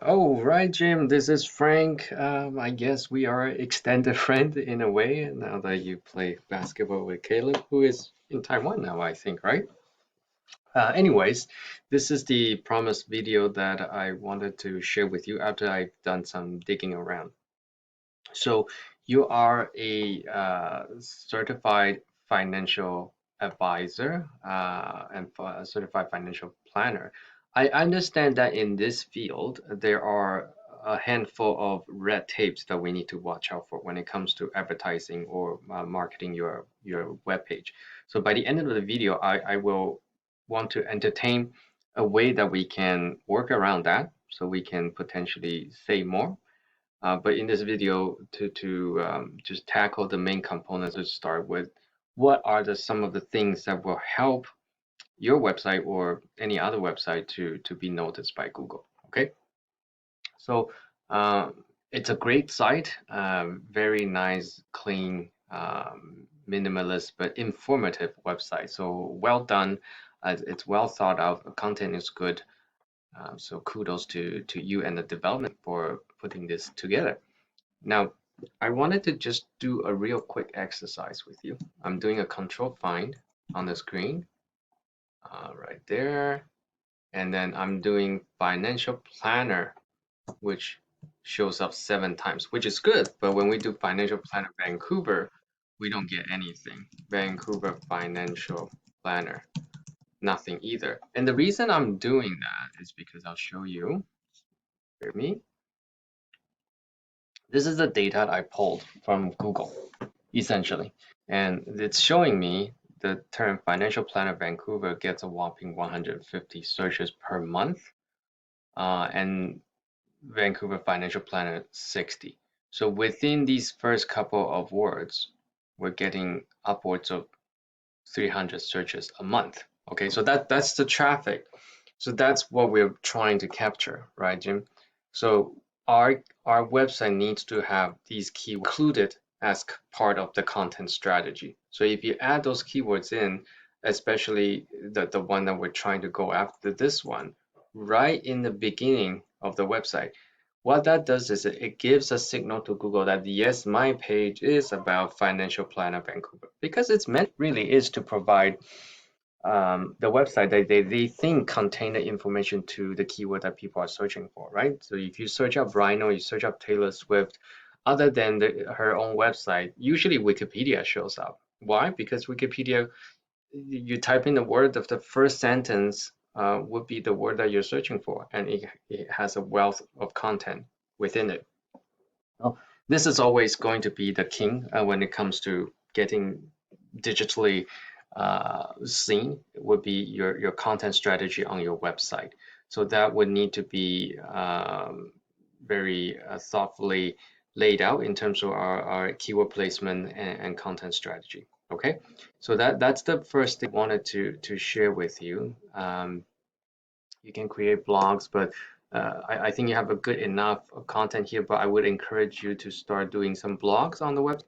Oh, right, Jim. This is Frank. I guess we are extended friend in a way now that you play basketball with Caleb, who is in Taiwan now, I think, right? Anyways, this is the promised video that I wanted to share with you after I've done some digging around. So you are a certified financial advisor and a certified financial planner. I understand that in this field, there are a handful of red tapes that we need to watch out for when it comes to advertising or marketing your webpage. So by the end of the video, I will want to entertain a way that we can work around that so we can potentially save more but in this video, to just tackle the main components to start with, what are some of the things that will help your website or any other website to be noticed by Google? Okay, so it's a great site, very nice, clean, minimalist but informative website. So well done. It's well thought out. The content is good. So kudos to you and the development for putting this together. Now, I wanted to just do a real quick exercise with you. I'm doing a control find on the screen, right there. And then I'm doing financial planner, which shows up 7 times, which is good. But when we do financial planner Vancouver, we don't get anything. Vancouver financial planner, nothing either. And the reason I'm doing that is because I'll show you. Hear me? This is the data I pulled from Google, essentially. And it's showing me the term financial planner Vancouver gets a whopping 150 searches per month, and Vancouver financial planner 60. So within these first couple of words, we're getting upwards of 300 searches a month. Okay, so that's the traffic. So that's what we're trying to capture, right, Jim? So our website needs to have these keywords included as part of the content strategy. So if you add those keywords in, especially the one that we're trying to go after, this one, right in the beginning of the website, what that does is it gives a signal to Google that yes, my page is about financial planner Vancouver, because it's meant really is to provide the website that they think contain the information to the keyword that people are searching for, right? So if you search up Rhino, you search up Taylor Swift, other than her own website, usually Wikipedia shows up. Why? Because Wikipedia, you type in the word of the first sentence would be the word that you're searching for, and it has a wealth of content within it. Well, this is always going to be the king when it comes to getting digitally seen would be your content strategy on your website. So that would need to be very thoughtfully laid out in terms of our keyword placement and content strategy. Okay, so that's the first thing I wanted to share with you. You can create blogs, but I think you have a good enough content here, but I would encourage you to start doing some blogs on the web.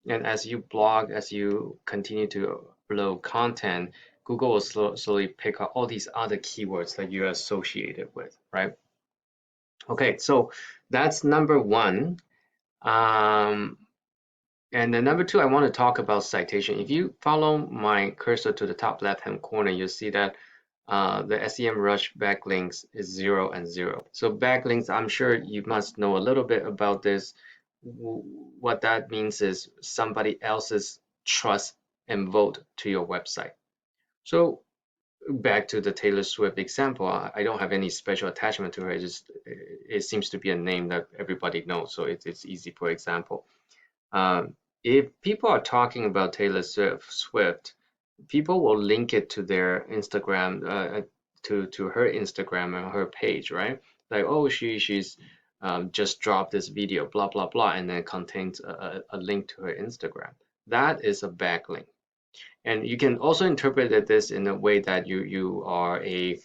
And as you blog, as you continue to upload content, Google will slowly pick up all these other keywords that you're associated with, right? Okay, so that's number one. Um, and then number two, I want to talk about citation. If you follow my cursor to the top left-hand corner, you'll see that the SEMrush backlinks is 0 and 0. So backlinks, I'm sure you must know a little bit about this. What that means is somebody else's trust and vote to your website. So back to the Taylor Swift example, I don't have any special attachment to her. It seems to be a name that everybody knows, so it's easy. For example, if people are talking about Taylor Swift, people will link it to their Instagram, to her Instagram and her page, right? Like, oh, she's just dropped this video, blah blah blah, and then contains a link to her Instagram. That is a backlink, and you can also interpret this in a way that you are a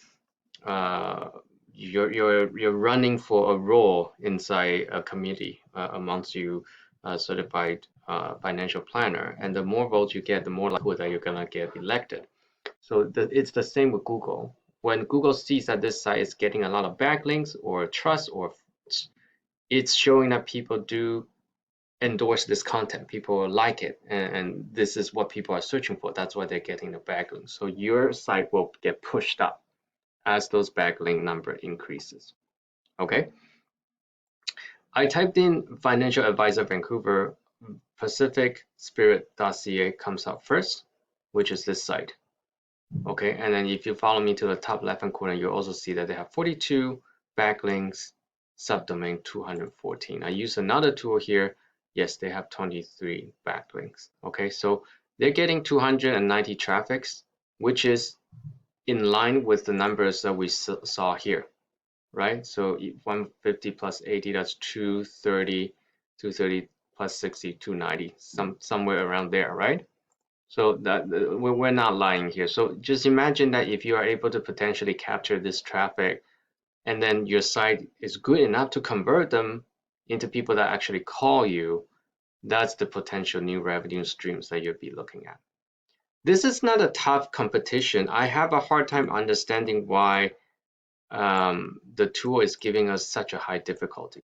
uh, you're running for a role inside a committee amongst you certified financial planner, and the more votes you get, the more likely that you're gonna get elected. So it's the same with Google. When Google sees that this site is getting a lot of backlinks or trust, or it's showing that people do endorse this content, people like it, and this is what people are searching for. That's why they're getting the backlinks. So your site will get pushed up as those backlink number increases. Okay. I typed in financial advisor Vancouver, pacificspirit.ca comes up first, which is this site. Okay, and then if you follow me to the top left hand corner, you'll also see that they have 42 backlinks, subdomain 214. I use another tool here. Yes, they have 23 backlinks. Okay, so they're getting 290 traffics, which is in line with the numbers that we saw here, right? So 150 plus 80, that's 230, 230 plus 60, 290, somewhere around there, right? So that we're not lying here. So just imagine that if you are able to potentially capture this traffic, and then your site is good enough to convert them into people that actually call you, that's the potential new revenue streams that you'll be looking at. This is not a tough competition. I have a hard time understanding why the tool is giving us such a high difficulty.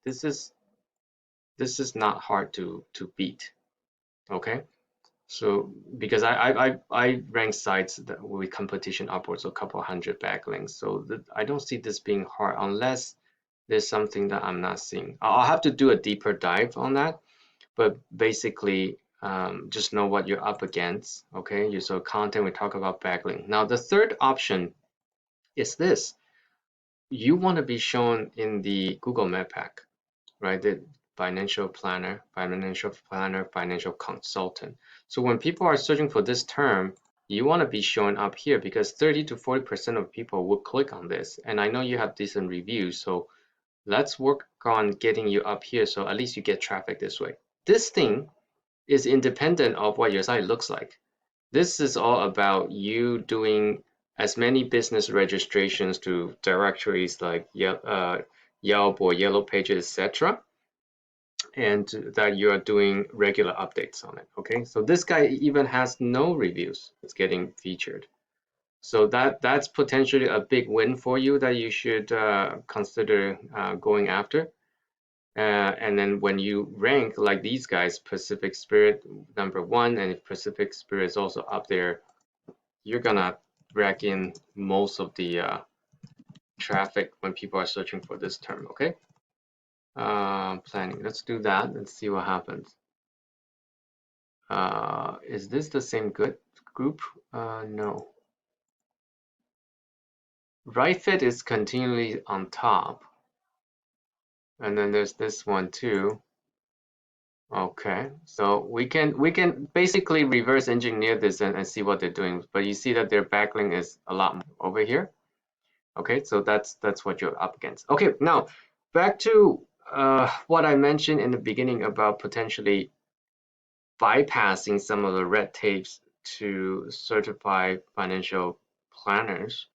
This is not hard to beat. Okay. So because I rank sites that with competition upwards of a couple hundred backlinks, so I don't see this being hard unless there's something that I'm not seeing. I'll have to do a deeper dive on that, but basically just know what you're up against. Okay, you saw content, we talk about backlink. Now the third option is this: you want to be shown in the Google Map Pack, right? The financial planner, financial consultant. So when people are searching for this term, you want to be showing up here because 30 to 40% of people will click on this. And I know you have decent reviews, so let's work on getting you up here so at least you get traffic this way. This thing is independent of what your site looks like. This is all about you doing as many business registrations to directories like Yelp or Yellow Pages, etc., and that you are doing regular updates on it. Okay, so this guy even has no reviews. It's getting featured. So that's potentially a big win for you that you should consider going after. And then when you rank like these guys, Pacific Spirit #1, and if Pacific Spirit is also up there, you're gonna rack in most of the traffic when people are searching for this term. Okay. Planning. Let's do that and see what happens. Is this the same good group? No. Right fit is continually on top. And then there's this one too. Okay, so we can basically reverse engineer this and see what they're doing. But you see that their backlink is a lot more over here. Okay, so that's what you're up against. Okay, now back to what I mentioned in the beginning about potentially bypassing some of the red tapes to certify financial planners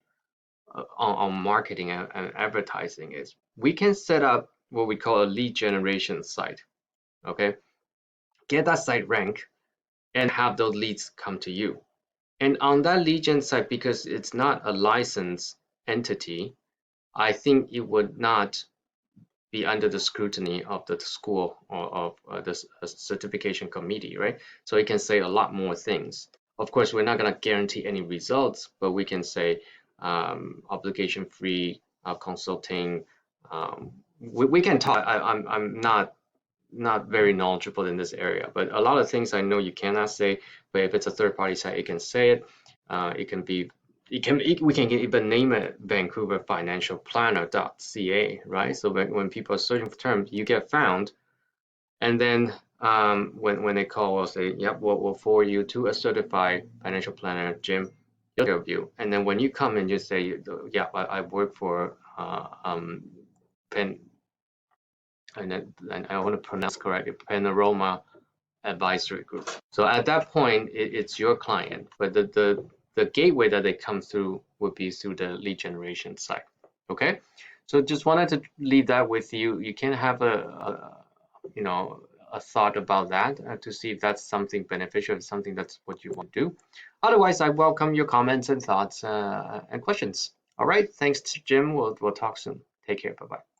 on marketing and advertising is we can set up what we call a lead generation site. Okay, get that site rank and have those leads come to you. And on that lead gen site, because it's not a licensed entity, I think it would not be under the scrutiny of the school or of the certification committee, right? So it can say a lot more things. Of course, we're not going to guarantee any results, but we can say obligation-free consulting. We can talk. I'm not very knowledgeable in this area, but a lot of things I know you cannot say. But if it's a third-party site, it can say it. It can be we can even name it Vancouver Financial Planner.ca, right? So when people are searching for terms, you get found, and then when they call, we'll say, yep, we'll forward you to a certified financial planner, Jim, interview. And then when you come and you say, yeah, I work for Pen, and I want to pronounce correctly, Panorama Advisory Group. So at that point, it's your client, but the gateway that they come through would be through the lead generation site. Okay, so just wanted to leave that with you. You can have a a thought about that to see if that's something beneficial, something that's what you want to do. Otherwise, I welcome your comments and thoughts and questions. All right, thanks, Jim. We'll talk soon. Take care. Bye bye.